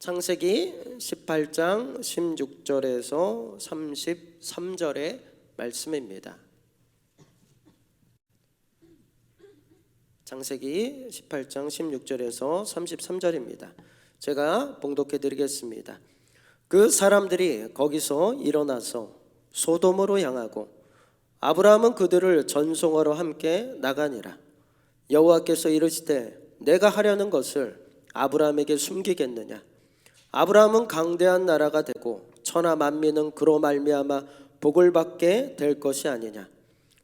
창세기 18장 16절에서 33절의 말씀입니다. 창세기 18장 16절에서 33절입니다. 제가 봉독해 드리겠습니다. 그 사람들이 거기서 일어나서 소돔으로 향하고 아브라함은 그들을 전송하러 함께 나가니라. 여호와께서 이르시되 내가 하려는 것을 아브라함에게 숨기겠느냐? 아브라함은 강대한 나라가 되고 천하 만민은 그로 말미암아 복을 받게 될 것이 아니냐.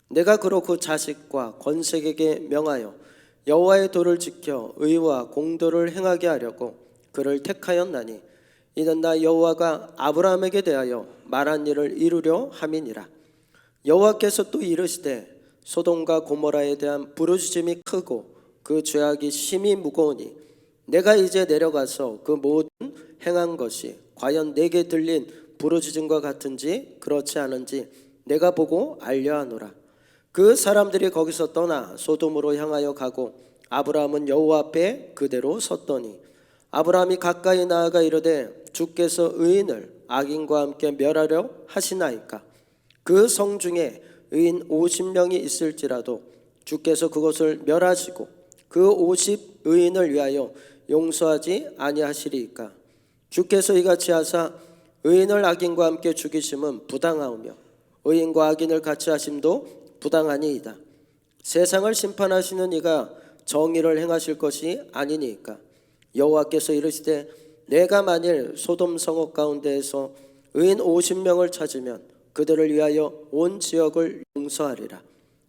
내가 그로 그 자식과 권색에게 명하여 여호와의 도를 지켜 의와 공도를 행하게 하려고 그를 택하였나니 이는 나 여호와가 아브라함에게 대하여 말한 일을 이루려 함이니라. 여호와께서 또 이르시되 소돔과 고모라에 대한 부르짖음이 크고 그 죄악이 심히 무거우니 내가 이제 내려가서 그 모든 행한 것이 과연 내게 들린 부르짖음과 같은지 그렇지 않은지 내가 보고 알려하노라. 그 사람들이 거기서 떠나 소돔으로 향하여 가고 아브라함은 여호와 앞에 그대로 섰더니 아브라함이 가까이 나아가 이르되 주께서 의인을 악인과 함께 멸하려 하시나이까? 그 성 중에 의인 50명이 있을지라도 주께서 그것을 멸하시고 그 50 의인을 위하여 용서하지 아니하시리이까? 주께서 이같이 하사 의인을 악인과 함께 죽이심은 부당하오며 의인과 악인을 같이 하심도 부당하니이다. 세상을 심판하시는 이가 정의를 행하실 것이 아니니까. 여호와께서 이르시되 내가 만일 소돔 성읍 가운데에서 의인 50명을 찾으면 그들을 위하여 온 지역을 용서하리라.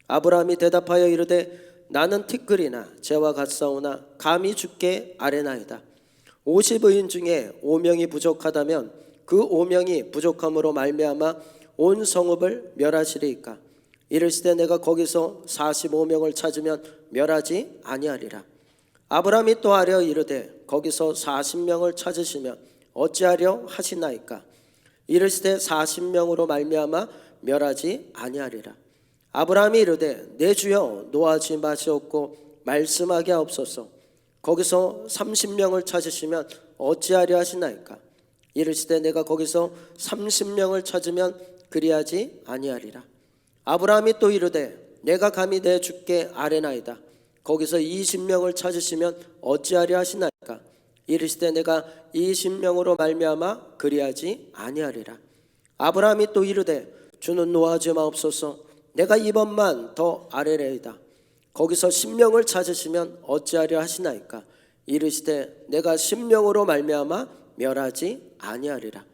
아브라함이 대답하여 이르되 나는 티끌이나 재와 같사오나 감히 주께 아뢰나이다. 50의인 중에 5명이 부족하다면 그 5명이 부족함으로 말미암아 온 성읍을 멸하시리이까? 이르시되 내가 거기서 45명을 찾으면 멸하지 아니하리라. 아브라함이 또 하려 이르되 거기서 40명을 찾으시면 어찌하려 하시나이까? 이르시되 40명으로 말미암아 멸하지 아니하리라. 아브라함이 이르되 내 주여 노하지 마시옵고 말씀하게 하옵소서. 거기서 30명을 찾으시면 어찌하려 하시나이까? 이르시되 내가 거기서 30명을 찾으면 그리하지 아니하리라. 아브라함이 또 이르되 내가 감히 내 주께 아뢰나이다. 거기서 20명을 찾으시면 어찌하려 하시나이까? 이르시되 내가 20명으로 말미암아 그리하지 아니하리라. 아브라함이 또 이르되 주는 노하지 마옵소서. 내가 이번만 더 아뢰리이다. 거기서 10명을 찾으시면 어찌하려 하시나이까? 이르시되 내가 10명으로 말미암아 멸하지 아니하리라.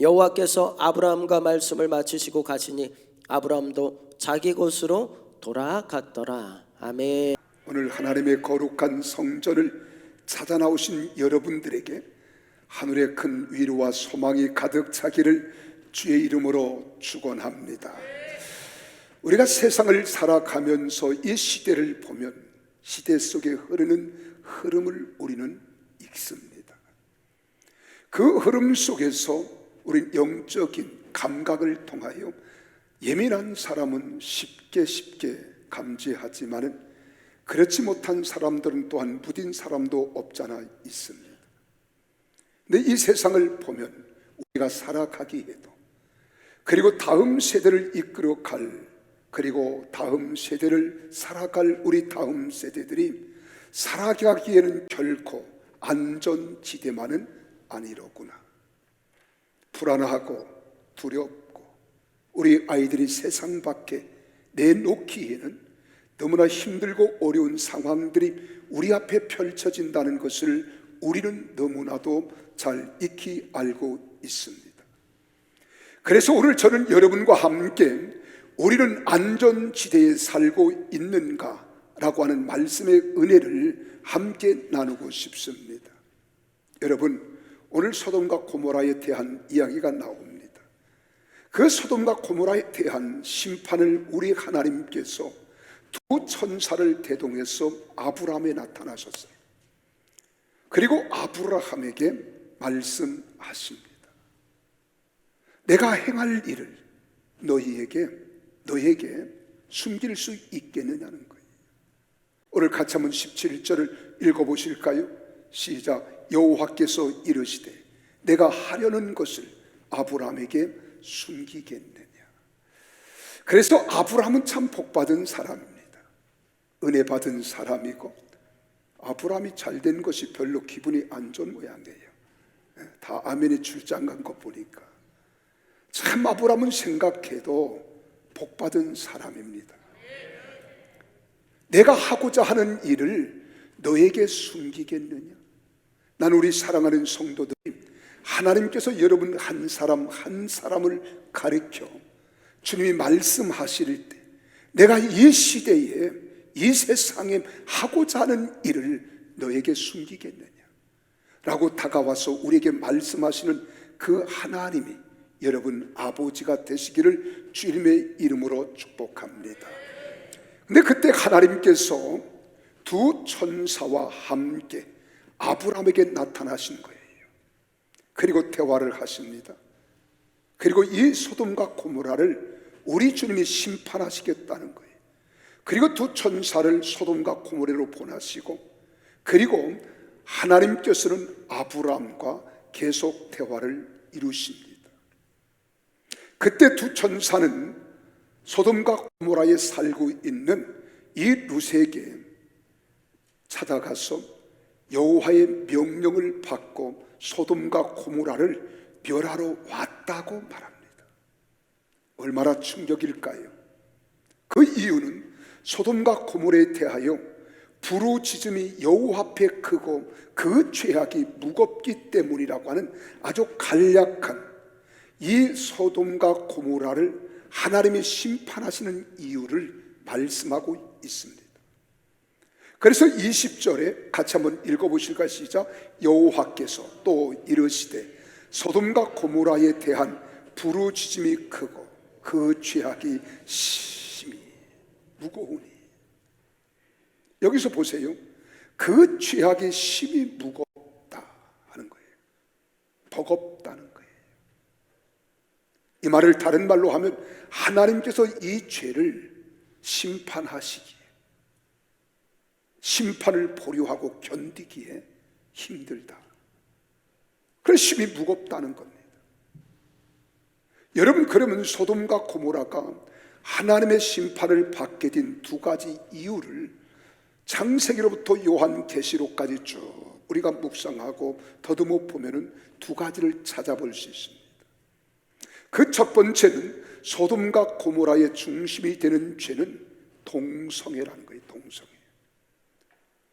여호와께서 아브라함과 말씀을 마치시고 가시니 아브라함도 자기 곳으로 돌아갔더라. 아멘. 오늘 하나님의 거룩한 성전을 찾아 나오신 여러분들에게 하늘의 큰 위로와 소망이 가득 차기를 주의 이름으로 축원합니다. 우리가 세상을 살아가면서 이 시대를 보면 시대 속에 흐르는 흐름을 우리는 읽습니다. 그 흐름 속에서 우린 영적인 감각을 통하여 예민한 사람은 쉽게 감지하지만은 그렇지 못한 사람들은 또한 무딘 사람도 없잖아 있습니다. 근데 이 세상을 보면 우리가 살아가기 해도 그리고 다음 세대를 이끌어갈 그리고 다음 세대를 살아갈 우리 다음 세대들이 살아가기에는 결코 안전지대만은 아니로구나. 불안하고 두렵고 우리 아이들이 세상 밖에 내놓기에는 너무나 힘들고 어려운 상황들이 우리 앞에 펼쳐진다는 것을 우리는 너무나도 잘 익히 알고 있습니다. 그래서 오늘 저는 여러분과 함께 우리는 안전지대에 살고 있는가? 라고 하는 말씀의 은혜를 함께 나누고 싶습니다. 여러분, 오늘 소돔과 고모라에 대한 이야기가 나옵니다. 그 소돔과 고모라에 대한 심판을 우리 하나님께서 두 천사를 대동해서 아브라함에 나타나셨어요. 그리고 아브라함에게 말씀하십니다. 내가 행할 일을 너에게 숨길 수 있겠느냐는 거예요. 오늘 같이 한번 17절을 읽어보실까요? 시작. 여호와께서 이르시되 내가 하려는 것을 아브라함에게 숨기겠느냐. 그래서 아브라함은 참 복받은 사람입니다. 은혜 받은 사람이고, 아브라함이 잘된 것이 별로 기분이 안 좋은 모양이에요. 다 아멘이 출장 간 거 보니까 참 아브라함은 생각해도 복받은 사람입니다. 내가 하고자 하는 일을 너에게 숨기겠느냐. 난 우리 사랑하는 성도들이 하나님께서 여러분 한 사람 한 사람을 가르쳐 주님이 말씀하실 때 내가 이 시대에 이 세상에 하고자 하는 일을 너에게 숨기겠느냐 라고 다가와서 우리에게 말씀하시는 그 하나님이 여러분 아버지가 되시기를 주님의 이름으로 축복합니다. 근데 그때 하나님께서 두 천사와 함께 아브라함에게 나타나신 거예요. 그리고 대화를 하십니다. 그리고 이 소돔과 고모라를 우리 주님이 심판하시겠다는 거예요. 그리고 두 천사를 소돔과 고모라로 보내시고, 그리고 하나님께서는 아브라함과 계속 대화를 이루십니다. 그때 두 천사는 소돔과 고모라에 살고 있는 이 룻에게 찾아가서 여호와의 명령을 받고 소돔과 고모라를 멸하러 왔다고 말합니다. 얼마나 충격일까요? 그 이유는 소돔과 고모라에 대하여 부르짖음이 여호와 앞에 크고 그 죄악이 무겁기 때문이라고 하는 아주 간략한 이 소돔과 고모라를 하나님이 심판하시는 이유를 말씀하고 있습니다. 그래서 20절에 같이 한번 읽어보실까요? 시작. 여호와께서 또 이르시되 소돔과 고모라에 대한 부르짖음이 크고 그 죄악이 심히 무거우니. 여기서 보세요. 그 죄악이 심히 무겁다 하는 거예요. 버겁다는 거예요. 이 말을 다른 말로 하면 하나님께서 이 죄를 심판하시기에, 심판을 보류하고 견디기에 힘들다. 그래서 심히 무겁다는 겁니다. 여러분, 그러면 소돔과 고모라가 하나님의 심판을 받게 된 두 가지 이유를 창세기로부터 요한계시록까지 쭉 우리가 묵상하고 더듬어 보면은 두 가지를 찾아볼 수 있습니다. 그 첫 번째는 소돔과 고모라의 중심이 되는 죄는 동성애라는 거예요. 동성애.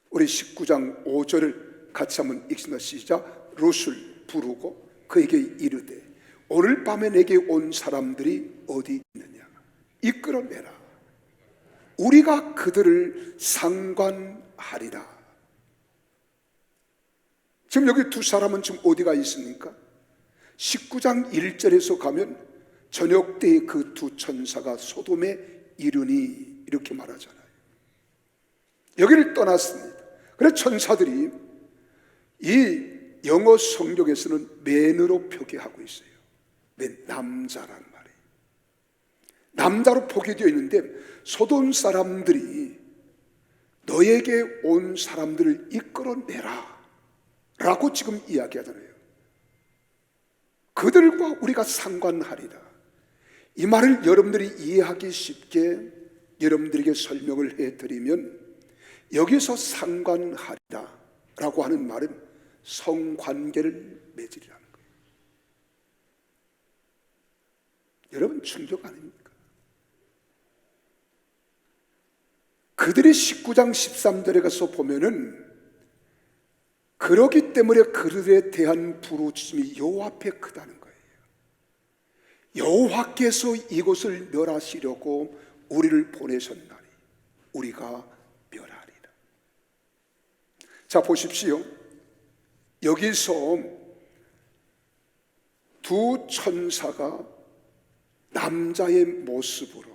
우리 19장 5절을 같이 한번 읽습니다. 시작. 롯을 부르고 그에게 이르되 오늘 밤에 내게 온 사람들이 어디 있느냐, 이끌어내라. 우리가 그들을 상관하리라. 지금 여기 두 사람은 지금 어디가 있습니까? 19장 1절에서 가면 저녁 때에 그 두 천사가 소돔에 이르니 이렇게 말하잖아요. 여기를 떠났습니다. 그래서 천사들이 이 영어 성경에서는 맨으로 표기하고 있어요. 맨, 남자란 말이에요. 남자로 표기되어 있는데 소돔 사람들이 너에게 온 사람들을 이끌어내라 라고 지금 이야기하잖아요. 그들과 우리가 상관하리라. 이 말을 여러분들이 이해하기 쉽게 여러분들에게 설명을 해드리면, 여기서 상관하리라 라고 하는 말은 성관계를 맺으리라는 거예요. 여러분, 충격 아닙니까? 그들이 19장 13절에 가서 보면은 그러기 때문에 그들에 대한 부르짖음이 여호와 앞에 크다는 거예요. 여호와께서 이곳을 멸하시려고 우리를 보내셨나니 우리가 멸하리라. 자, 보십시오. 여기서 두 천사가 남자의 모습으로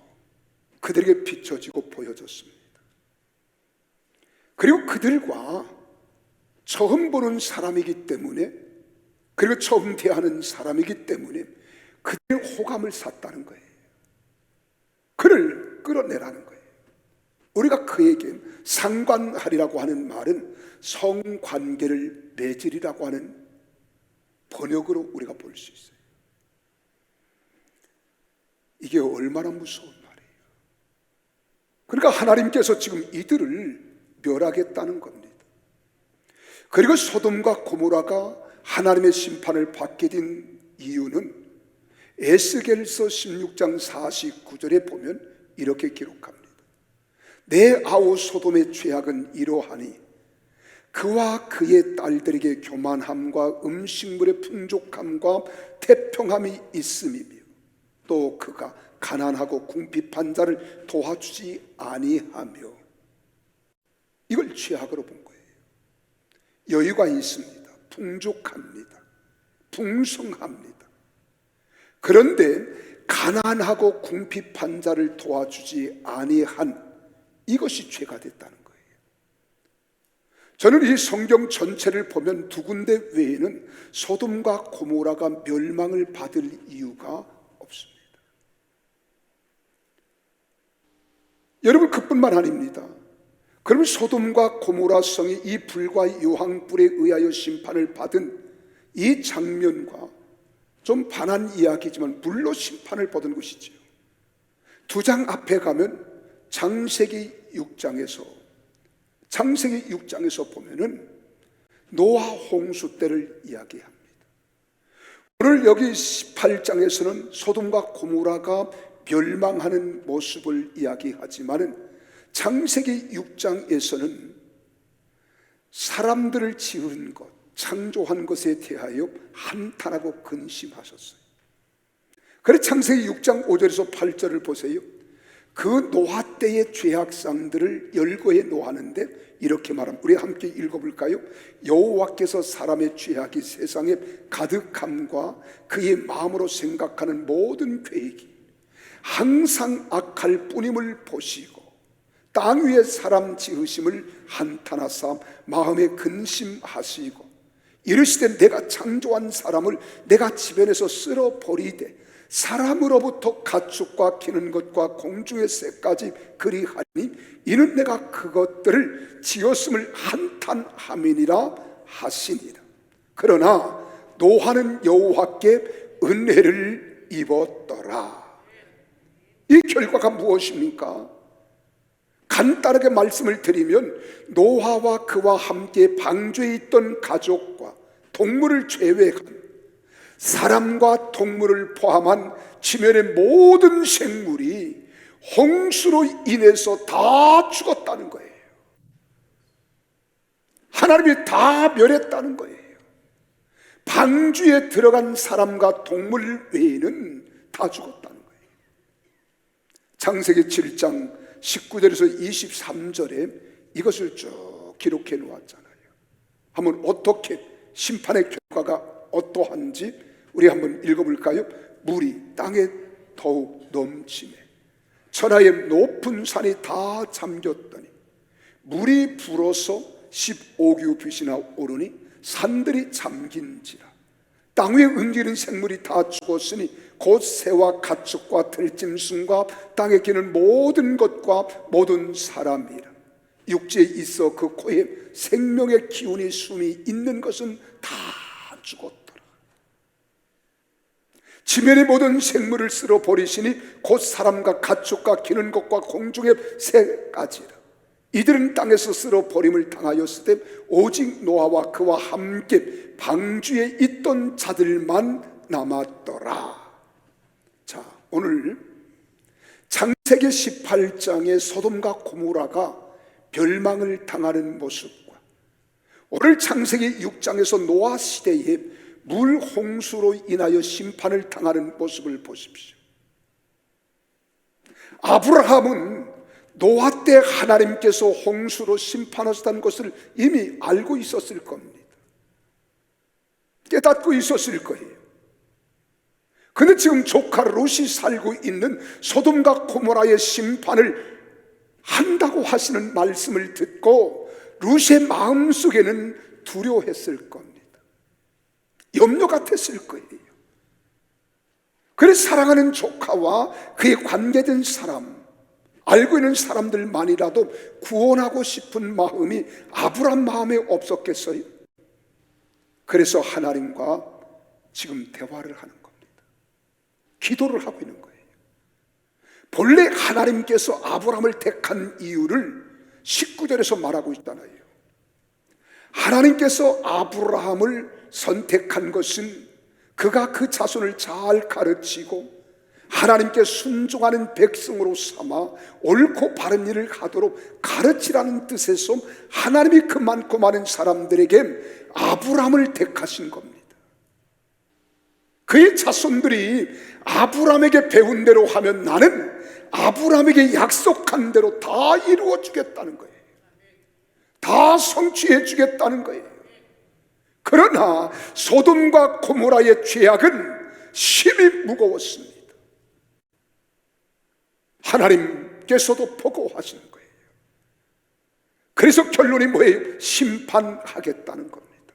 그들에게 비춰지고 보여졌습니다. 그리고 그들과 처음 보는 사람이기 때문에, 그리고 처음 대하는 사람이기 때문에 그들의 호감을 샀다는 거예요. 그를 끌어내라는 거예요. 우리가 그에게 상관하리라고 하는 말은 성관계를 맺으리라고 하는 번역으로 우리가 볼 수 있어요. 이게 얼마나 무서운 말이에요. 그러니까 하나님께서 지금 이들을 멸하겠다는 겁니다. 그리고 소돔과 고모라가 하나님의 심판을 받게 된 이유는 에스겔서 16장 49절에 보면 이렇게 기록합니다. 내 아우 소돔의 죄악은 이러하니 그와 그의 딸들에게 교만함과 음식물의 풍족함과 태평함이 있음이며 또 그가 가난하고 궁핍한 자를 도와주지 아니하며, 이걸 죄악으로 본 거예요. 여유가 있습니다. 풍족합니다. 풍성합니다. 그런데 가난하고 궁핍한 자를 도와주지 아니한 이것이 죄가 됐다는 거예요. 저는 이 성경 전체를 보면 두 군데 외에는 소돔과 고모라가 멸망을 받을 이유가 없습니다. 여러분, 그뿐만 아닙니다. 그러면 소돔과 고모라 성이 이 불과 유황불에 의하여 심판을 받은 이 장면과 좀 반한 이야기지만 물로 심판을 받은 것이지요. 두 장 앞에 가면 창세기 6장에서 보면은 노아 홍수 때를 이야기합니다. 오늘 여기 18장에서는 소돔과 고모라가 멸망하는 모습을 이야기하지만은 창세기 6장에서는 사람들을 지은 것, 창조한 것에 대하여 한탄하고 근심하셨어요. 그래서 창세기 6장 5절에서 8절을 보세요. 그 노아 때의 죄악상들을 열거해 놓았는데 이렇게 말합니다. 우리 함께 읽어볼까요? 여호와께서 사람의 죄악이 세상에 가득함과 그의 마음으로 생각하는 모든 계획이 항상 악할 뿐임을 보시고 땅 위에 사람 지으심을 한탄하사 마음에 근심하시고 이르시되 내가 창조한 사람을 내가 지변에서 쓸어버리되 사람으로부터 가축과 기는 것과 공중의 새까지 그리하니 이는 내가 그것들을 지었음을 한탄함이니라 하시니라. 그러나 노아는 여호와께 은혜를 입었더라. 이 결과가 무엇입니까? 간단하게 말씀을 드리면 노아와 그와 함께 방주에 있던 가족과 동물을 제외한 사람과 동물을 포함한 지면의 모든 생물이 홍수로 인해서 다 죽었다는 거예요. 하나님이 다 멸했다는 거예요. 방주에 들어간 사람과 동물 외에는 다 죽었다는 거예요. 창세기 7장 19절에서 23절에 이것을 쭉 기록해 놓았잖아요. 한번 어떻게 심판의 결과가 어떠한지 우리 한번 읽어볼까요? 물이 땅에 더욱 넘치매 천하의 높은 산이 다 잠겼더니 물이 불어서 15규빗이나 오르니 산들이 잠긴지라. 땅 위에 움직이는 생물이 다 죽었으니 곧 새와 가축과 들짐승과 땅에 기는 모든 것과 모든 사람이라. 육지에 있어 그 코에 생명의 기운이 숨이 있는 것은 다 죽었더라. 지면의 모든 생물을 쓸어 버리시니 곧 사람과 가축과 기는 것과 공중의 새까지라. 이들은 땅에서 쓸어 버림을 당하였을 때 오직 노아와 그와 함께 방주에 있던 자들만 남았더라. 자, 오늘 창세기 18장의 소돔과 고모라가 멸망을 당하는 모습과 오늘 창세기 6장에서 노아 시대에 물 홍수로 인하여 심판을 당하는 모습을 보십시오. 아브라함은 노아 때 하나님께서 홍수로 심판하셨다는 것을 이미 알고 있었을 겁니다. 깨닫고 있었을 거예요. 그런데 지금 조카 롯이 살고 있는 소돔과 고모라의 심판을 한다고 하시는 말씀을 듣고 롯의 마음속에는 두려워했을 겁니다. 염려 같았을 거예요. 그래서 사랑하는 조카와 그에 관계된 사람, 알고 있는 사람들만이라도 구원하고 싶은 마음이 아브라함 마음에 없었겠어요? 그래서 하나님과 지금 대화를 하는 겁니다. 기도를 하고 있는 거예요. 본래 하나님께서 아브라함을 택한 이유를 19절에서 말하고 있잖아요. 하나님께서 아브라함을 선택한 것은 그가 그 자손을 잘 가르치고 하나님께 순종하는 백성으로 삼아 옳고 바른 일을 하도록 가르치라는 뜻에서 하나님이 그 많고 많은 사람들에게 아브라함을 택하신 겁니다. 그의 자손들이 아브라함에게 배운 대로 하면 나는 아브라함에게 약속한 대로 다 이루어 주겠다는 거예요. 다 성취해 주겠다는 거예요. 그러나 소돔과 고모라의 죄악은 심히 무거웠습니다. 하나님께서도 보고하시는 거예요. 그래서 결론이 뭐예요? 심판하겠다는 겁니다.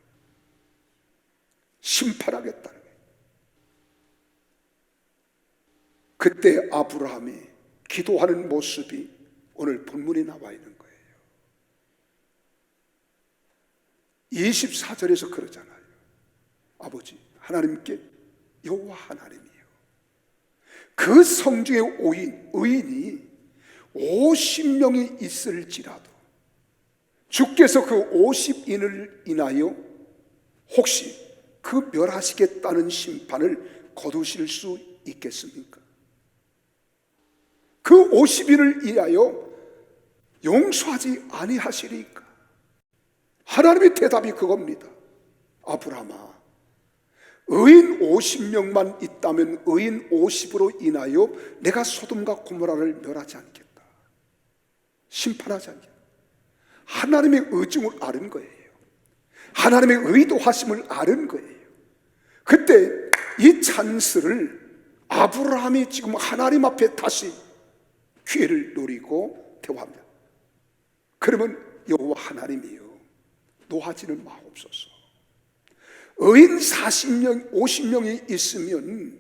심판하겠다는 거예요. 그때 아브라함이 기도하는 모습이 오늘 본문에 나와 있는 거예요. 24절에서 그러잖아요. 아버지 하나님께 여호와 하나님이요, 그 성중에 의인이 50명이 있을지라도 주께서 그 50인을 인하여 혹시 그 멸하시겠다는 심판을 거두실 수 있겠습니까? 그 50인을 인하여 용서하지 아니하시리까? 하나님의 대답이 그겁니다. 아브라함아, 의인 50명만 있다면 의인 50으로 인하여 내가 소돔과 고모라를 멸하지 않겠다, 심판하지 않겠다. 하나님의 의중을 아는 거예요. 하나님의 의도하심을 아는 거예요. 그때 이 찬스를 아브라함이 지금 하나님 앞에 다시 기회를 노리고 대화합니다. 그러면 여호와 하나님이요, 노하지는 마옵소서. 의인 40명, 50명이 있으면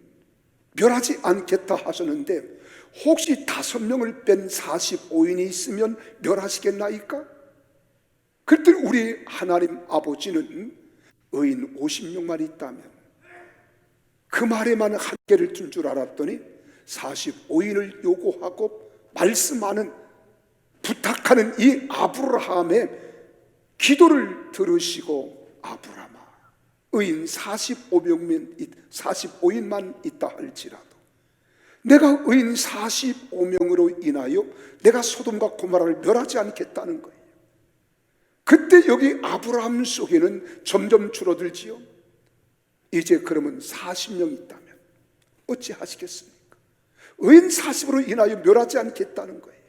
멸하지 않겠다 하셨는데 혹시 5명을 뺀 45인이 있으면 멸하시겠나이까? 그때 우리 하나님 아버지는 의인 50명만 있다면, 그 말에만 한계를 둔 줄 알았더니 45인을 요구하고 말씀하는, 부탁하는 이 아브라함의 기도를 들으시고, 아브라함아, 의인 45인만 있다 할지라도 내가 의인 45명으로 인하여 내가 소돔과 고모라를 멸하지 않겠다는 거예요. 그때 여기 아브라함 속에는 점점 줄어들지요. 이제 그러면 40명 있다면 어찌 하시겠습니까? 의인 40으로 인하여 멸하지 않겠다는 거예요.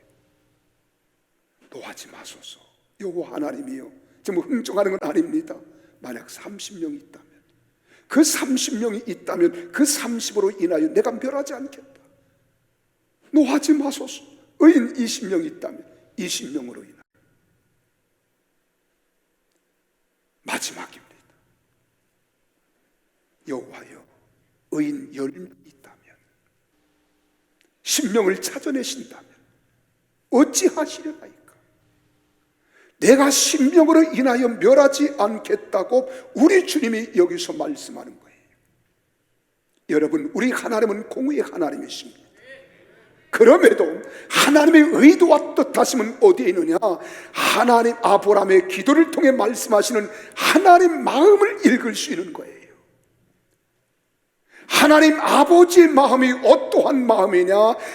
노하지 마소서. 여호와 하나님이요, 지금 흥정하는 건 아닙니다. 만약 30명이 있다면, 그 30명이 있다면 그 30으로 인하여 내가 멸하지 않겠다. 노하지 마소서. 의인 20명이 있다면 20명으로 인하여. 마지막입니다. 여호와여, 의인 10명이 있다면, 10명을 찾아내신다면 어찌하시려나이까? 내가 10명으로 인하여 멸하지 않겠다고 우리 주님이 여기서 말씀하는 거예요. 여러분, 우리 하나님은 공의의 하나님이십니다. 그럼에도 하나님의 의도와 뜻하심은 어디에 있느냐? 하나님 아브라함의 기도를 통해 말씀하시는 하나님 마음을 읽을 수 있는 거예요. 하나님 아버지의 마음이 어떠한 마음이냐?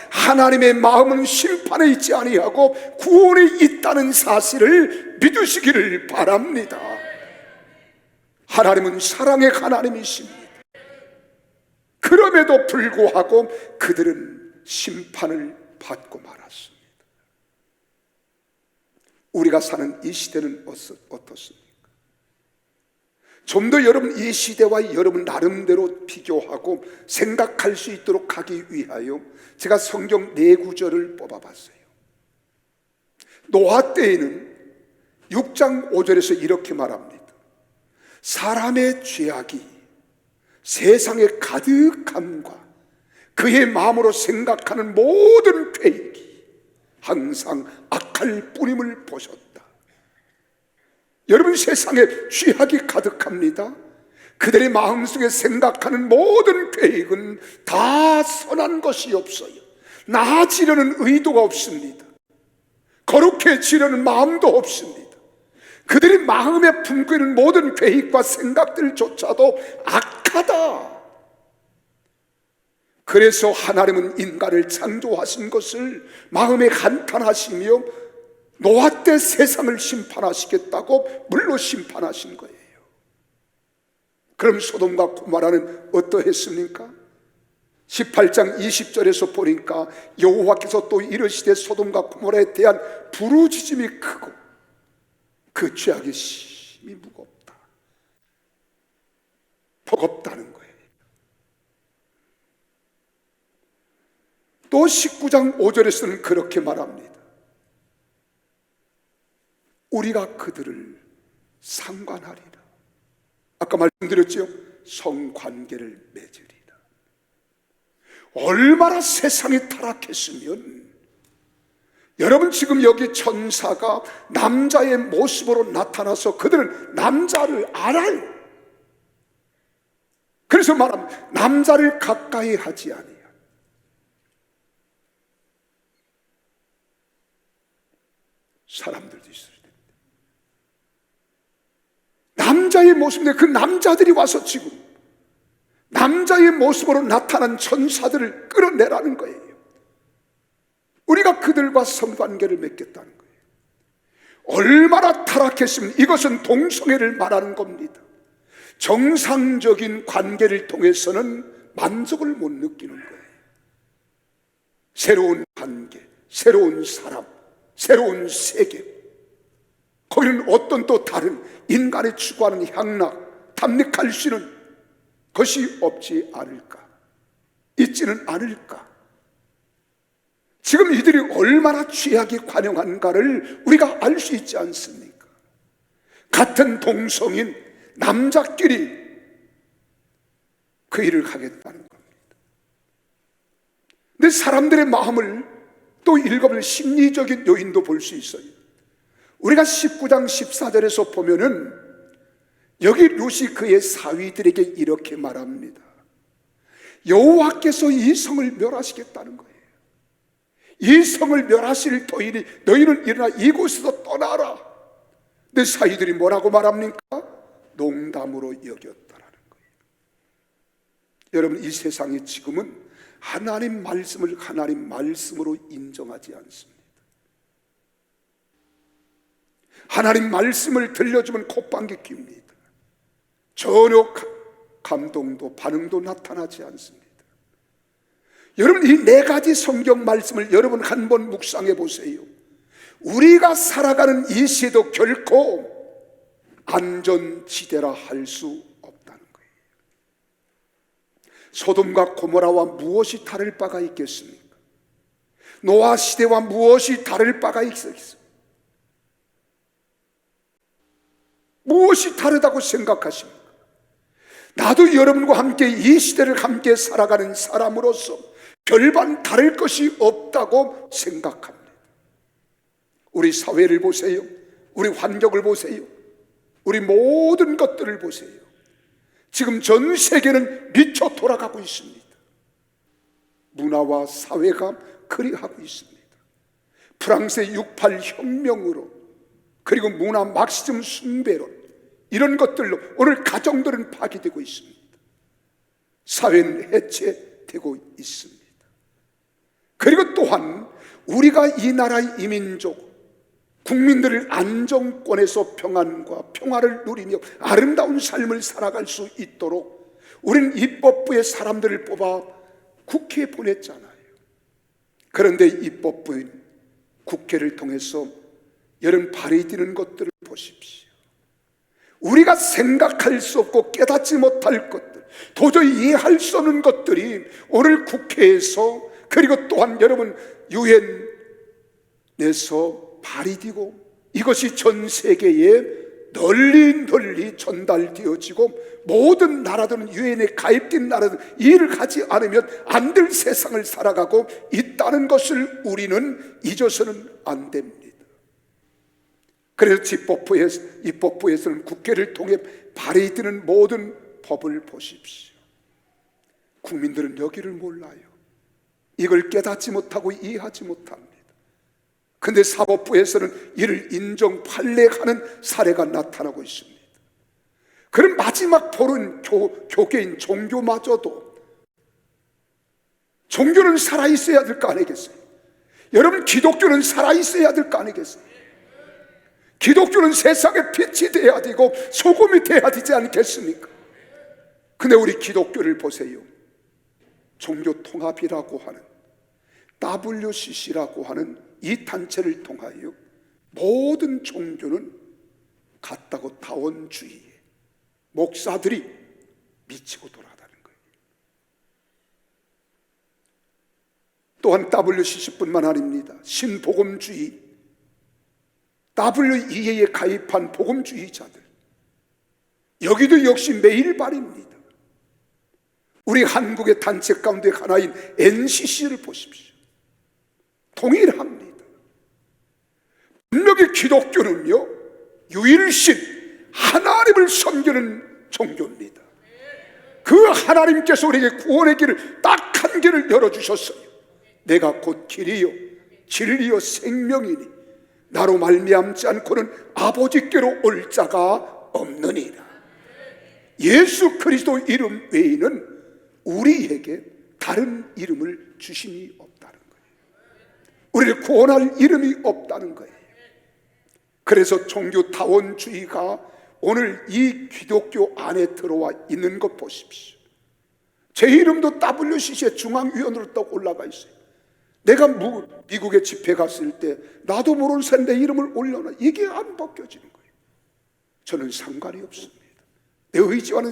하나님의 마음은 심판에 있지 아니하고 구원에 있다는 사실을 믿으시기를 바랍니다. 하나님은 사랑의 하나님이십니다. 그럼에도 불구하고 그들은 심판을 받고 말았습니다. 우리가 사는 이 시대는 어떻습니까? 좀 더 여러분 이 시대와 여러분 나름대로 비교하고 생각할 수 있도록 하기 위하여 제가 성경 4구절을 뽑아봤어요. 노아 때에는 6장 5절에서 이렇게 말합니다. 사람의 죄악이 세상에 가득함과 그의 마음으로 생각하는 모든 계획이 항상 악할 뿐임을 보셨다. 여러분, 세상에 죄악이 가득합니다. 그들의 마음속에 생각하는 모든 계획은 다 선한 것이 없어요. 나아지려는 의도가 없습니다. 거룩해지려는 마음도 없습니다. 그들의 마음에 품고 있는 모든 계획과 생각들조차도 악하다. 그래서 하나님은 인간을 창조하신 것을 마음에 간탄하시며 노아 때 세상을 심판하시겠다고 물로 심판하신 거예요. 그럼 소돔과 고모라는 어떠했습니까? 18장 20절에서 보니까 여호와께서 또 이르시되 소돔과 고모라에 대한 부르짖음이 크고 그 죄악이 심히 무겁다. 버겁다는 거예요. 또 19장 5절에서는 그렇게 말합니다. 우리가 그들을 상관하리라. 아까 말씀드렸죠? 성관계를 맺으리라. 얼마나 세상이 타락했으면, 여러분 지금 여기 천사가 남자의 모습으로 나타나서 그들은 남자를 알아요. 그래서 말합니다. 남자를 가까이 하지 아니야. 사람들도 있어요. 남자의 모습인데 그 남자들이 와서 지금 남자의 모습으로 나타난 천사들을 끌어내라는 거예요. 우리가 그들과 성관계를 맺겠다는 거예요. 얼마나 타락했으면, 이것은 동성애를 말하는 겁니다. 정상적인 관계를 통해서는 만족을 못 느끼는 거예요. 새로운 관계, 새로운 사람, 새로운 세계, 거기는 어떤 또 다른 인간이 추구하는 향락, 탐닉할 수 있는 것이 없지 않을까, 있지는 않을까. 지금 이들이 얼마나 죄악이 관영한가를 우리가 알 수 있지 않습니까? 같은 동성인 남자끼리 그 일을 하겠다는 겁니다. 근데 사람들의 마음을 또 읽어보면 심리적인 요인도 볼 수 있어요. 우리가 19장 14절에서 보면은 여기 룻이 그의 사위들에게 이렇게 말합니다. 여호와께서 이 성을 멸하시겠다는 거예요. 이 성을 멸하실 터이니 너희는 일어나 이곳에서 떠나라. 내 사위들이 뭐라고 말합니까? 농담으로 여겼다라는 거예요. 여러분, 이 세상이 지금은 하나님 말씀을 하나님 말씀으로 인정하지 않습니다. 하나님 말씀을 들려주면 콧방귀 낍니다. 전혀 감동도 반응도 나타나지 않습니다. 여러분, 이 네 가지 성경 말씀을 여러분 한번 묵상해 보세요. 우리가 살아가는 이 시대도 결코 안전지대라 할 수 없다는 거예요. 소돔과 고모라와 무엇이 다를 바가 있겠습니까? 노아 시대와 무엇이 다를 바가 있겠습니까? 무엇이 다르다고 생각하십니까? 나도 여러분과 함께 이 시대를 함께 살아가는 사람으로서 별반 다를 것이 없다고 생각합니다. 우리 사회를 보세요. 우리 환경을 보세요. 우리 모든 것들을 보세요. 지금 전 세계는 미쳐 돌아가고 있습니다. 문화와 사회가 그리하고 있습니다. 프랑스의 68 혁명으로, 그리고 문화 막시즘 숭배론, 이런 것들로 오늘 가정들은 파괴되고 있습니다. 사회는 해체되고 있습니다. 그리고 또한 우리가 이 나라의 이민족 국민들을 안정권에서 평안과 평화를 누리며 아름다운 삶을 살아갈 수 있도록 우리는 입법부의 사람들을 뽑아 국회에 보냈잖아요. 그런데 입법부인 국회를 통해서 여러분 발휘되는 것들을 보십시오. 우리가 생각할 수 없고 깨닫지 못할 것들, 도저히 이해할 수 없는 것들이 오늘 국회에서, 그리고 또한 여러분 유엔에서 발휘되고 이것이 전 세계에 널리 전달되어지고 모든 나라들은 유엔에 가입된 나라들은 이해를 하지 않으면 안 될 세상을 살아가고 있다는 것을 우리는 잊어서는 안 됩니다. 그래서 입법부에서는 국회를 통해 발의되는 모든 법을 보십시오. 국민들은 여기를 몰라요. 이걸 깨닫지 못하고 이해하지 못합니다. 근데 사법부에서는 이를 인정 판례하는 사례가 나타나고 있습니다. 그럼 마지막 보는 교계인 종교마저도, 종교는 살아있어야 될 거 아니겠어요? 여러분, 기독교는 살아있어야 될 거 아니겠어요? 기독교는 세상의 빛이 돼야 되고 소금이 돼야 되지 않겠습니까? 근데 우리 기독교를 보세요. 종교통합이라고 하는 WCC라고 하는 이 단체를 통하여 모든 종교는 같다고 다원주의에 목사들이 미치고 돌아다니는 거예요. 또한 WCC뿐만 아닙니다. 신복음주의, WEA에 가입한 복음주의자들, 여기도 역시 매일발입니다. 우리 한국의 단체 가운데 하나인 NCC를 보십시오. 동일합니다. 분명히 기독교는요, 유일신 하나님을 섬기는 종교입니다. 그 하나님께서 우리에게 구원의 길을 딱 한 길을 열어주셨어요. 내가 곧 길이요 진리요 생명이니 나로 말미암지 않고는 아버지께로 올 자가 없느니라. 예수 그리스도 이름 외에는 우리에게 다른 이름을 주심이 없다는 거예요. 우리를 구원할 이름이 없다는 거예요. 그래서 종교다원주의가 오늘 이 기독교 안에 들어와 있는 것 보십시오. 제 이름도 WCC의 중앙위원으로 딱 올라가 있어요. 내가 미국에 집회 갔을 때 나도 모르는 새 내 이름을 올려놔. 이게 안 벗겨지는 거예요. 저는 상관이 없습니다. 내 의지와는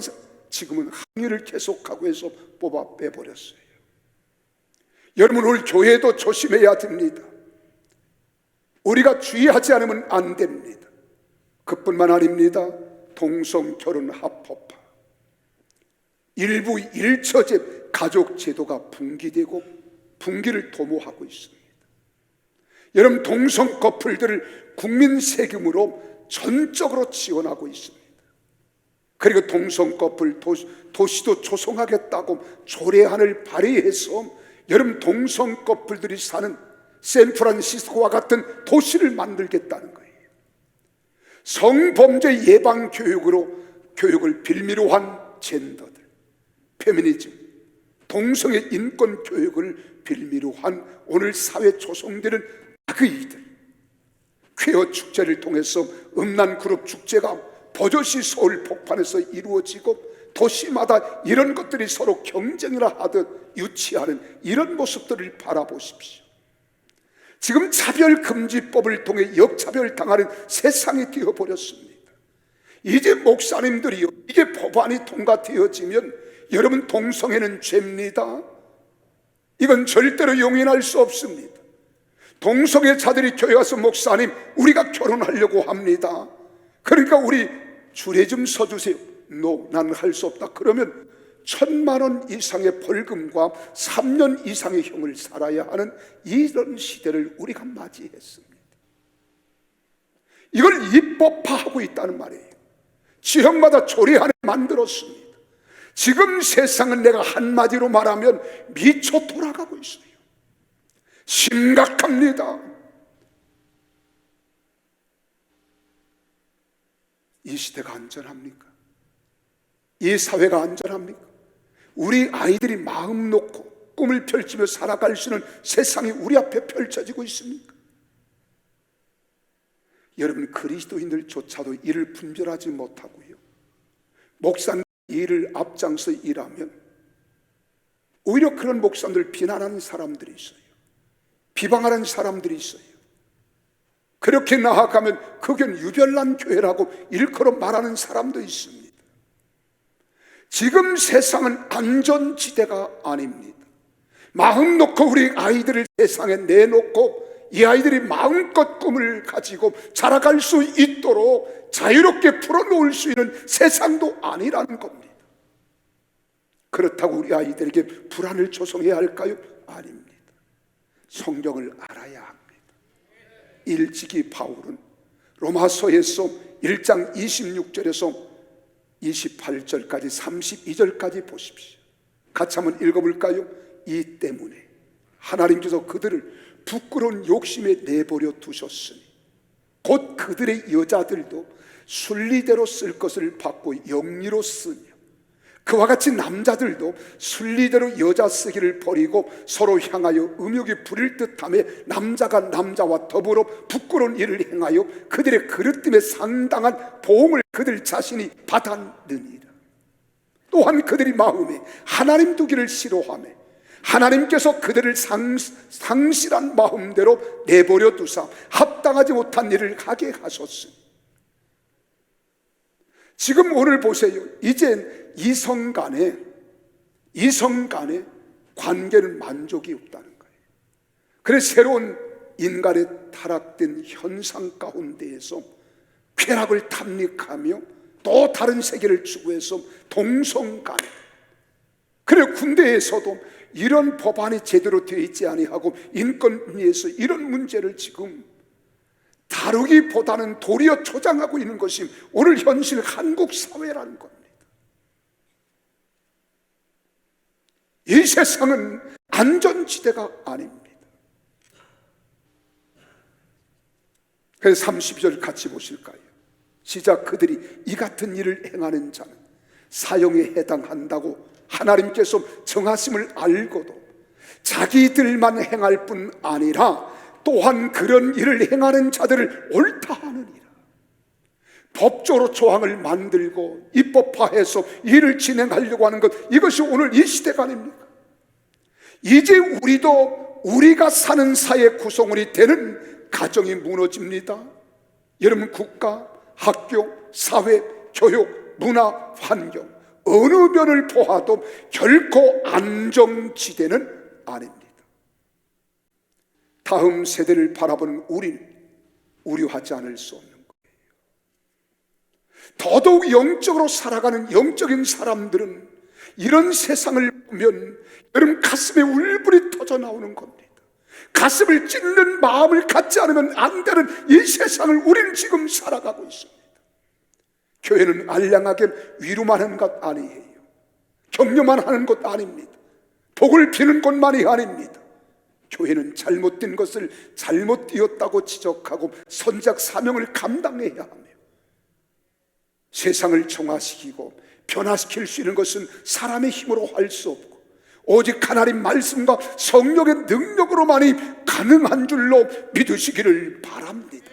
지금은 항의를 계속하고 해서 뽑아 빼버렸어요. 여러분, 오늘 교회도 조심해야 됩니다. 우리가 주의하지 않으면 안 됩니다. 그뿐만 아닙니다. 동성결혼 합법화, 일부 일처제 가족 제도가 붕괴되고 붕괴를 도모하고 있습니다. 여러분, 동성 커플들을 국민 세금으로 전적으로 지원하고 있습니다. 그리고 동성 커플 도시도 조성하겠다고 조례안을 발의해서 여러분, 동성 커플들이 사는 샌프란시스코와 같은 도시를 만들겠다는 거예요. 성범죄 예방 교육을 빌미로 한 젠더들, 페미니즘, 동성애 인권 교육을 빌미로 한 오늘 사회 조성되는 악의들, 퀘어 축제를 통해서 음란그룹 축제가 버젓이 서울 폭판에서 이루어지고 도시마다 이런 것들이 서로 경쟁이라 하듯 유치하는 이런 모습들을 바라보십시오. 지금 차별금지법을 통해 역차별당하는 세상이 되어버렸습니다. 이제 목사님들이요, 이게 법안이 통과되어지면 여러분, 동성애는 죄입니다. 이건 절대로 용인할 수 없습니다. 동성애자들이 교회 와서 목사님, 우리가 결혼하려고 합니다. 그러니까 우리 주례 좀 서주세요. No, 나는 할 수 없다. 그러면 1,000만 원 이상의 벌금과 3년 이상의 형을 살아야 하는 이런 시대를 우리가 맞이했습니다. 이걸 입법화하고 있다는 말이에요. 지역마다 조례안을 만들었습니다. 지금 세상은 내가 한마디로 말하면 미쳐 돌아가고 있어요. 심각합니다. 이 시대가 안전합니까? 이 사회가 안전합니까? 우리 아이들이 마음 놓고 꿈을 펼치며 살아갈 수 있는 세상이 우리 앞에 펼쳐지고 있습니까? 여러분, 그리스도인들조차도 이를 분별하지 못하고요, 목사님 일을 앞장서 일하면 오히려 그런 목사님들 비난하는 사람들이 있어요. 비방하는 사람들이 있어요. 그렇게 나아가면 그건 유별난 교회라고 일컬어 말하는 사람도 있습니다. 지금 세상은 안전지대가 아닙니다. 마음 놓고 우리 아이들을 세상에 내놓고 이 아이들이 마음껏 꿈을 가지고 자라갈 수 있도록 자유롭게 풀어놓을 수 있는 세상도 아니라는 겁니다. 그렇다고 우리 아이들에게 불안을 조성해야 할까요? 아닙니다. 성경을 알아야 합니다. 일찍이 바울은 로마서에서 1장 26절에서 28절까지 32절까지 보십시오. 같이 한번 읽어볼까요? 이 때문에 하나님께서 그들을 부끄러운 욕심에 내버려 두셨으니 곧 그들의 여자들도 순리대로 쓸 것을 받고 영리로 쓰며 그와 같이 남자들도 순리대로 여자 쓰기를 버리고 서로 향하여 음욕이 부릴 듯하며 남자가 남자와 더불어 부끄러운 일을 행하여 그들의 그릇됨에 상당한 보응을 그들 자신이 받았느니라. 또한 그들이 마음에 하나님 두기를 싫어하며 하나님께서 그들을 상실한 마음대로 내버려 두사 합당하지 못한 일을 하게 하셨으니 지금 오늘 보세요. 이젠 이성 간의 관계는 만족이 없다는 거예요. 그래서 새로운 인간의 타락된 현상 가운데에서 쾌락을 탐닉하며 또 다른 세계를 추구해서 동성 간에, 그래 군대에서도 이런 법안이 제대로 되어 있지 아니하고 인권위에서 이런 문제를 지금 다루기보다는 도리어 조장하고 있는 것이 오늘 현실 한국 사회라는 겁니다. 이 세상은 안전지대가 아닙니다. 그래서 30절 같이 보실까요? 시작. 그들이 이 같은 일을 행하는 자는 사형에 해당한다고 하나님께서 정하심을 알고도 자기들만 행할 뿐 아니라 또한 그런 일을 행하는 자들을 옳다 하느니라. 법적으로 조항을 만들고 입법화해서 일을 진행하려고 하는 것, 이것이 오늘 이 시대가 아닙니까? 이제 우리가 사는 사회 구성원이 되는 가정이 무너집니다. 여러분, 국가, 학교, 사회, 교육, 문화, 환경 어느 면을 보아도 결코 안정지대는 아닙니다. 다음 세대를 바라보는 우리는 우려하지 않을 수 없는 거예요. 더더욱 영적으로 살아가는 영적인 사람들은 이런 세상을 보면 여러분 가슴에 울분이 터져 나오는 겁니다. 가슴을 찢는 마음을 갖지 않으면 안 되는 이 세상을 우리는 지금 살아가고 있습니다. 교회는 알량하게 위로만 하는 것 아니에요. 격려만 하는 것 아닙니다. 복을 비는 것만이 아닙니다. 교회는 잘못된 것을 잘못되었다고 지적하고 선지자 사명을 감당해야 하며 세상을 정화시키고 변화시킬 수 있는 것은 사람의 힘으로 할 수 없고 오직 하나님 말씀과 성령의 능력으로만이 가능한 줄로 믿으시기를 바랍니다.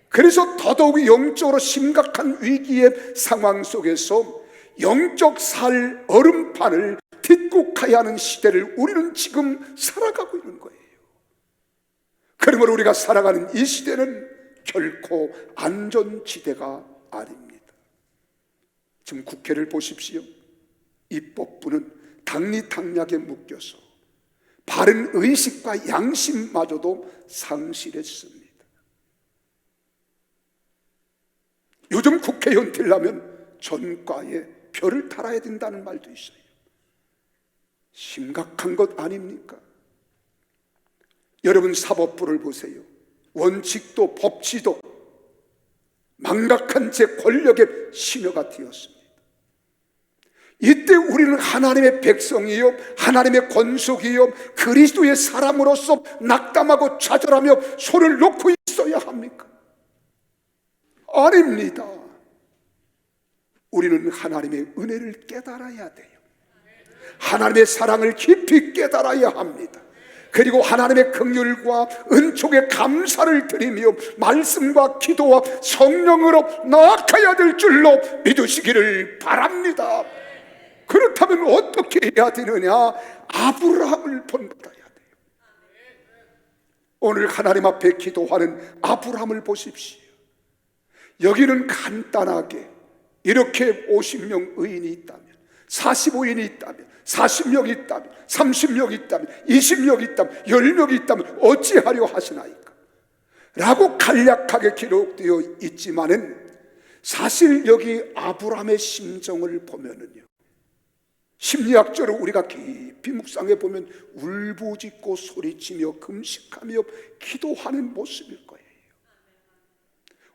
그래서 더더욱 영적으로 심각한 위기의 상황 속에서 영적 살 얼음판을 딛고가야 하는 시대를 우리는 지금 살아가고 있는 거예요. 그러므로 우리가 살아가는 이 시대는 결코 안전지대가 아닙니다. 지금 국회를 보십시오. 입법부는 당리당략에 묶여서 바른 의식과 양심마저도 상실했습니다. 요즘 국회의원 되려면 전과에 별을 달아야 된다는 말도 있어요. 심각한 것 아닙니까? 여러분, 사법부를 보세요. 원칙도 법치도 망각한 채 권력의 심여가 되었습니다. 이때 우리는 하나님의 백성이요 하나님의 권속이요 그리스도의 사람으로서 낙담하고 좌절하며 손을 놓고 있어야 합니까? 아닙니다. 우리는 하나님의 은혜를 깨달아야 돼요. 하나님의 사랑을 깊이 깨달아야 합니다. 그리고 하나님의 긍휼과 은총에 감사를 드리며 말씀과 기도와 성령으로 나아가야 될 줄로 믿으시기를 바랍니다. 그렇다면 어떻게 해야 되느냐? 아브라함을 본받아야 돼요. 오늘 하나님 앞에 기도하는 아브라함을 보십시오. 여기는 간단하게 이렇게 50명 의인이 있다면, 45인이 있다면, 40명이 있다면, 30명이 있다면, 20명이 있다면, 10명이 있다면 어찌하려 하시나이까? 라고 간략하게 기록되어 있지만은 사실 여기 아브라함의 심정을 보면은요, 심리학적으로 우리가 깊이 묵상해 보면 울부짖고 소리치며 금식하며 기도하는 모습일 거예요.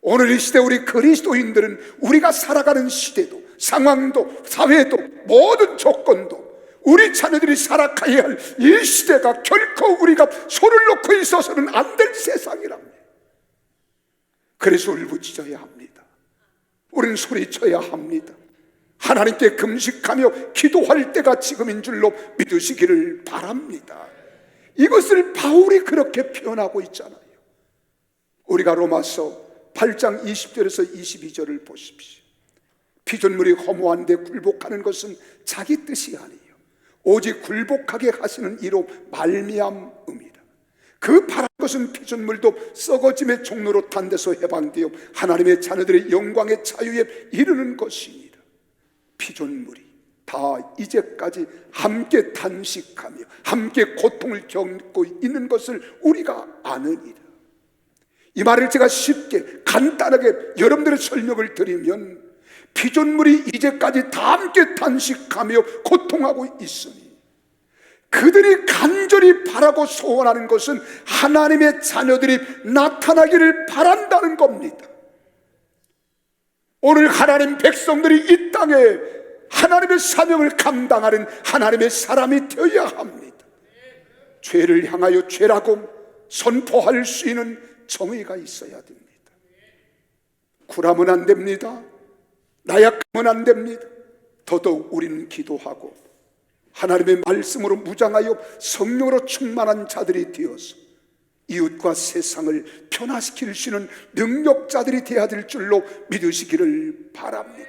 오늘 이 시대 우리 그리스도인들은 우리가 살아가는 시대도 상황도 사회도 모든 조건도 우리 자녀들이 살아가야 할 이 시대가 결코 우리가 손을 놓고 있어서는 안 될 세상이랍니다. 그래서 울부짖어야 합니다. 우리는 소리쳐야 합니다. 하나님께 금식하며 기도할 때가 지금인 줄로 믿으시기를 바랍니다. 이것을 바울이 그렇게 표현하고 있잖아요. 우리가 로마서 8장 20절에서 22절을 보십시오. 피조물이 허무한데 굴복하는 것은 자기 뜻이 아니에요. 오직 굴복하게 하시는 이로 말미암음이라. 그 바란 것은 피조물도 썩어짐의 종로로 탄 데서 해방되어 하나님의 자녀들의 영광의 자유에 이르는 것이니라. 피조물이 다 이제까지 함께 탄식하며 함께 고통을 겪고 있는 것을 우리가 아느니라. 이 말을 제가 쉽게 간단하게 여러분들의 설명을 드리면, 피조물이 이제까지 다 함께 탄식하며 고통하고 있으니 그들이 간절히 바라고 소원하는 것은 하나님의 자녀들이 나타나기를 바란다는 겁니다. 오늘 하나님 백성들이 이 땅에 하나님의 사명을 감당하는 하나님의 사람이 되어야 합니다. 죄를 향하여 죄라고 선포할 수 있는 정의가 있어야 됩니다. 굴하면 안 됩니다. 나약하면 안 됩니다. 더더욱 우리는 기도하고 하나님의 말씀으로 무장하여 성령으로 충만한 자들이 되어서 이웃과 세상을 변화시킬 수 있는 능력자들이 되어야 될 줄로 믿으시기를 바랍니다.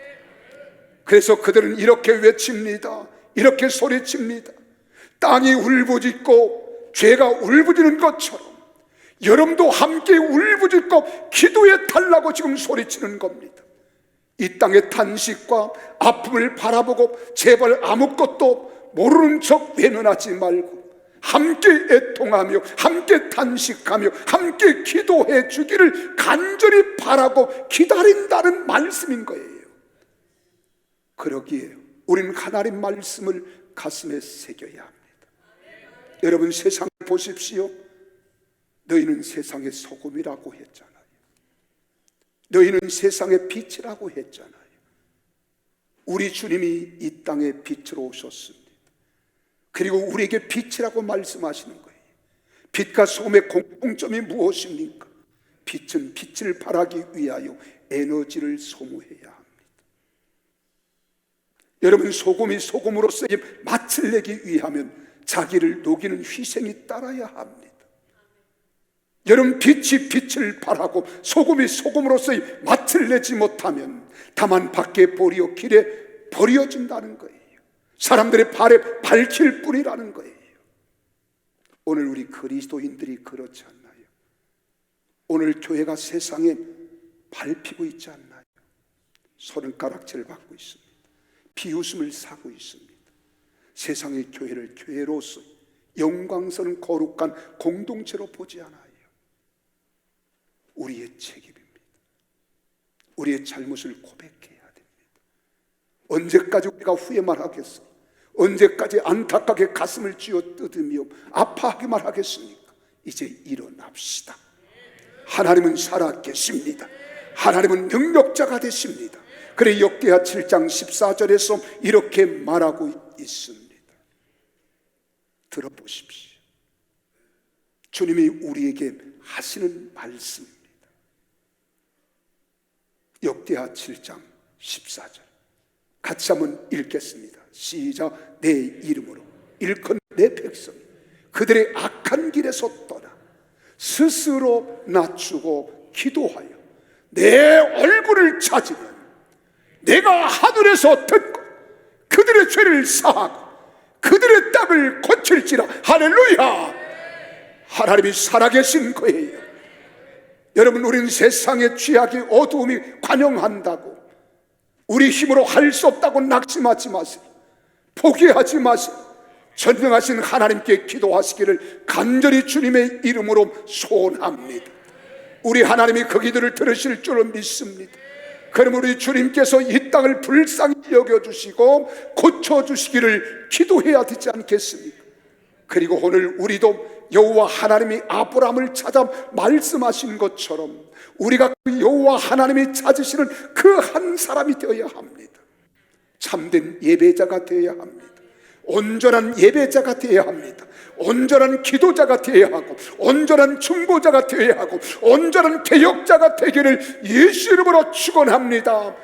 그래서 그들은 이렇게 외칩니다. 이렇게 소리칩니다. 땅이 울부짖고 죄가 울부짖는 것처럼 여러분도 함께 울부짖고 기도해 달라고 지금 소리치는 겁니다. 이 땅의 탄식과 아픔을 바라보고 제발 아무것도 모르는 척 외면하지 말고 함께 애통하며 함께 탄식하며 함께 기도해 주기를 간절히 바라고 기다린다는 말씀인 거예요. 그러기에 우리는 하나님 말씀을 가슴에 새겨야 합니다. 여러분, 세상을 보십시오. 너희는 세상의 소금이라고 했잖아요. 너희는 세상의 빛이라고 했잖아요. 우리 주님이 이 땅에 빛으로 오셨습니다. 그리고 우리에게 빛이라고 말씀하시는 거예요. 빛과 소금의 공통점이 무엇입니까? 빛은 빛을 발하기 위하여 에너지를 소모해야 합니다. 여러분, 소금이 소금으로서의 맛을 내기 위하면 자기를 녹이는 희생이 따라야 합니다. 여러분, 빛이 빛을 발하고 소금이 소금으로서의 맛을 내지 못하면 다만 밖에 버리어 길에 버려진다는 거예요. 사람들의 발에 밝힐 뿐이라는 거예요. 오늘 우리 그리스도인들이 그렇지 않나요? 오늘 교회가 세상에 밟히고 있지 않나요? 손가락질 받고 있습니다. 비웃음을 사고 있습니다. 세상의 교회를 교회로서 영광스러운 거룩한 공동체로 보지 않아요. 우리의 책임입니다. 우리의 잘못을 고백해야 됩니다. 언제까지 우리가 후회만 하겠어요? 언제까지 안타깝게 가슴을 쥐어 뜯으며 아파하기만 하겠습니까? 이제 일어납시다. 하나님은 살아계십니다. 하나님은 능력자가 되십니다. 그래 역대하 7장 14절에서 이렇게 말하고 있습니다. 들어보십시오. 주님이 우리에게 하시는 말씀입니다. 역대하 7장 14절 같이 한번 읽겠습니다. 시작. 내 이름으로 일컫는 내 백성이 그들의 악한 길에서 떠나 스스로 낮추고 기도하여 내 얼굴을 찾으면 내가 하늘에서 듣고 그들의 죄를 사하고 그들의 땅을 고칠지라. 할렐루야. 하나님이 살아계신 거예요. 여러분, 우리는 세상의 취약이 어두움이 관영한다고 우리 힘으로 할 수 없다고 낙심하지 마세요. 포기하지 마세요. 전능하신 하나님께 기도하시기를 간절히 주님의 이름으로 소원합니다. 우리 하나님이 그 기도를 들으실 줄로 믿습니다. 그럼 우리 주님께서 이 땅을 불쌍히 여겨주시고 고쳐주시기를 기도해야 되지 않겠습니까? 그리고 오늘 우리도 여호와 하나님이 아브라함을 찾아 말씀하신 것처럼 우리가 그 여호와 하나님이 찾으시는 그 한 사람이 되어야 합니다. 참된 예배자가 되어야 합니다. 온전한 예배자가 되어야 합니다. 온전한 기도자가 되어야 하고, 온전한 중보자가 되어야 하고, 온전한 개혁자가 되기를 예수 이름으로 축원합니다.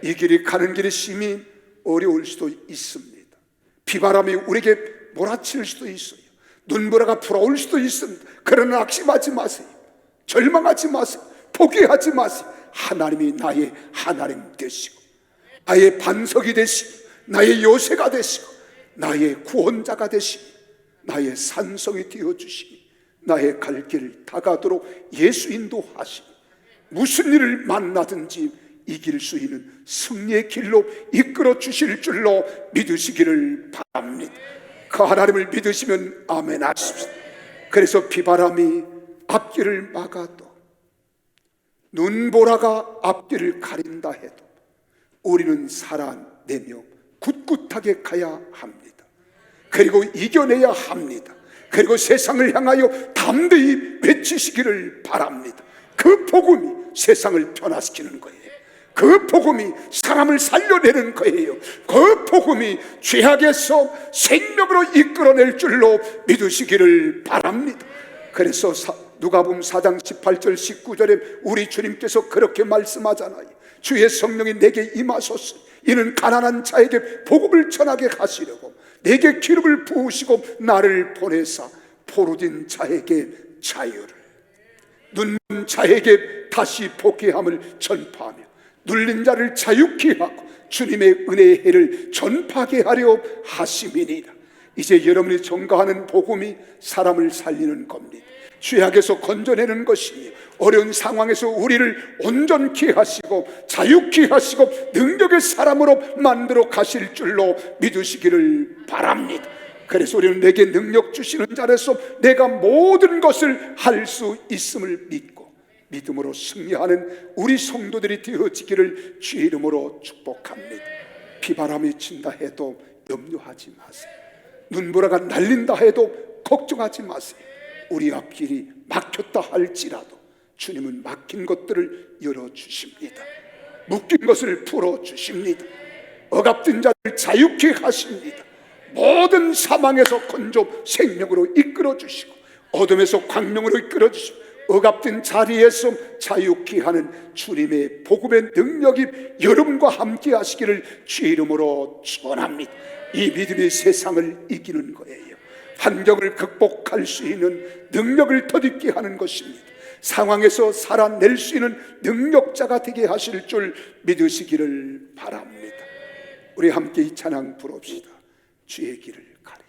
이 길이 가는 길이 심히 어려울 수도 있습니다. 비바람이 우리에게 몰아칠 수도 있어요. 눈보라가 불어올 수도 있습니다. 그러나 낙심하지 마세요. 절망하지 마세요. 포기하지 마세요. 하나님이 나의 하나님 되시고, 나의 반석이 되시고, 나의 요새가 되시고, 나의 구원자가 되시고, 나의 산성이 되어주시니, 나의 갈 길을 다가도록 예수 인도하시니, 무슨 일을 만나든지 이길 수 있는 승리의 길로 이끌어 주실 줄로 믿으시기를 바랍니다. 그 하나님을 믿으시면 아멘 하십시오. 그래서 비바람이 앞길을 막아도, 눈보라가 앞길을 가린다 해도 우리는 살아내며 굳굳하게 가야 합니다. 그리고 이겨내야 합니다. 그리고 세상을 향하여 담대히 외치시기를 바랍니다. 그 복음이 세상을 변화시키는 거예요. 그 복음이 사람을 살려내는 거예요. 그 복음이 죄악에서 생명으로 이끌어낼 줄로 믿으시기를 바랍니다. 그래서 누가복음 4장 18절 19절에 우리 주님께서 그렇게 말씀하잖아요. 주의 성령이 내게 임하소서. 이는 가난한 자에게 복음을 전하게 하시려고 내게 기름을 부으시고 나를 보내사 포로된 자에게 자유를, 눈먼 자에게 다시 복귀함을 전파하며 눌린 자를 자유케 하고 주님의 은혜의 해를 전파하게 하려 하심이니라. 이제 여러분이 전가하는 복음이 사람을 살리는 겁니다. 죄악에서 건져내는 것이며 어려운 상황에서 우리를 온전케 하시고 자유케 하시고 능력의 사람으로 만들어 가실 줄로 믿으시기를 바랍니다. 그래서 우리는 내게 능력 주시는 자로서 내가 모든 것을 할 수 있음을 믿고 믿음으로 승리하는 우리 성도들이 되어지기를 주의 이름으로 축복합니다. 비바람이 친다 해도 염려하지 마세요. 눈보라가 날린다 해도 걱정하지 마세요. 우리 앞길이 막혔다 할지라도 주님은 막힌 것들을 열어주십니다. 묶인 것을 풀어주십니다. 억압된 자를 자유케 하십니다. 모든 사망에서 건져 생명으로 이끌어주시고 어둠에서 광명으로 이끌어주시고 억압된 자리에서 자유케 하는 주님의 복음의 능력이 여러분과 함께 하시기를 주의 이름으로 축원합니다. 이 믿음이 세상을 이기는 거예요. 환경을 극복할 수 있는 능력을 덧입게 하는 것입니다. 상황에서 살아낼 수 있는 능력자가 되게 하실 줄 믿으시기를 바랍니다. 우리 함께 이 찬양 부릅시다. 주의 길을 가라.